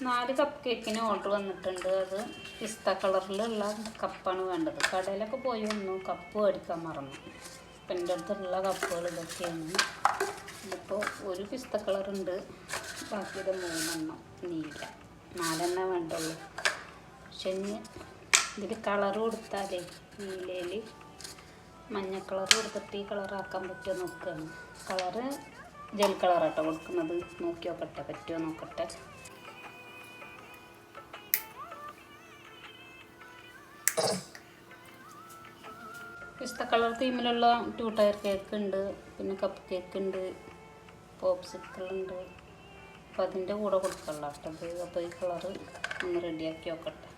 4 cup കേക്കിന് order വന്നിട്ടുണ്ട്. അത് പിസ്ത കളറിലുള്ള കപ്പാണ് വേണ്ടത്. കടയിലൊക്കെ പോയി വന്നു, കപ്പ് മേടിക്കാൻ മറന്നു. അപ്പം എൻ്റെ അടുത്തുള്ള കപ്പുകൾ ഇതൊക്കെയാണ്. ഇതിപ്പോൾ ഒരു പിസ്ത കളറുണ്ട്, ബാക്കിയത് 3 എണ്ണം നീല. 4 എണ്ണം വേണ്ടുള്ളൂ. പക്ഷെ ഇനി ഇതിൽ കളർ കൊടുത്താലേ നീലയിൽ മഞ്ഞ കളർ കൊടുത്തിട്ട് ഈ കളറാക്കാൻ പറ്റുമോ നോക്കുകയാണ്. കളറ് ജെൽ കളറാട്ടോ കൊടുക്കുന്നത്. നോക്കി നോക്കട്ടെ, പറ്റുമോ നോക്കട്ടെ. പിസ്ത കളർ തീമിലുള്ള 2 ടയർ കേക്ക് ഉണ്ട്, പിന്നെ കപ്പ് കേക്ക് ഉണ്ട്, പോപ്സിക്കിൾ ഉണ്ട്. അപ്പം അതിൻ്റെ കൂടെ കൊടുക്കള്ള കേട്ടത്. അപ്പോൾ ഈ കളറ് ഒന്ന് റെഡിയാക്കി നോക്കട്ടെ.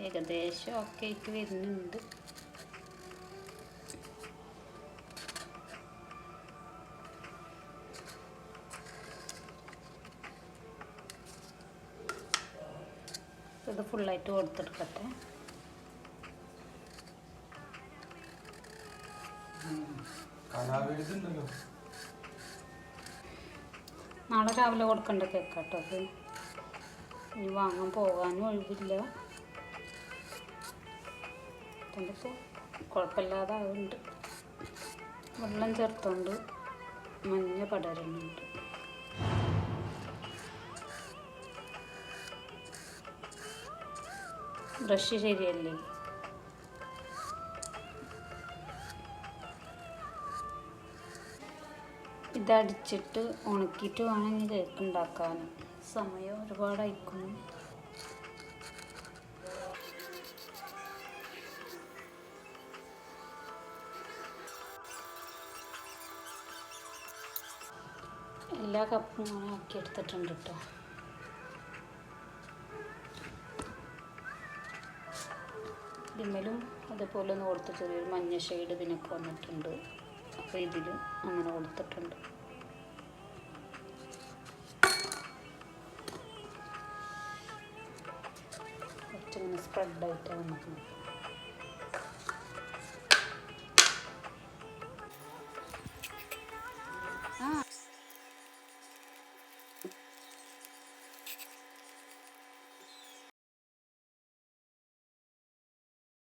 ഏകദേശം ഒക്കെ ആയിട്ട് വരുന്നുണ്ട്. ഇത് ഫുള്ളായിട്ട് കൊടുത്തെടുക്കട്ടെ. നാളെ രാവിലെ കൊടുക്കേണ്ട കേക്കാട്ടോ അത്. ഇനി വാങ്ങാൻ പോകാനും ഒഴിവില്ല. അതിപ്പോൾ കുഴപ്പമില്ലാതെ ആവുന്നുണ്ട്. വെള്ളം ചേർത്തുകൊണ്ട് മഞ്ഞ പടരുന്നുണ്ട്. ബ്രഷ് ശരിയല്ലേ? ഇതടിച്ചിട്ട് ഉണക്കിയിട്ട് വേണം ഇനി കേക്ക് ഉണ്ടാക്കാൻ. സമയം ഒരുപാടായിരിക്കുന്നു. എല്ലാ കപ്പും ഇങ്ങനെ ആക്കിയെടുത്തിട്ടുണ്ട് കേട്ടോ. ഇതിന്മേലും അതുപോലെ ഒന്ന് കൊടുത്ത് ചെറിയൊരു മഞ്ഞ ഷെയ്ഡ് ഇതിനൊക്കെ വന്നിട്ടുണ്ട്. അപ്പോൾ ഇതിലും അങ്ങനെ കൊടുത്തിട്ടുണ്ട്. കുറച്ചിങ്ങനെ സ്പ്രെഡായിട്ടാണ് വന്നിട്ടുണ്ട്.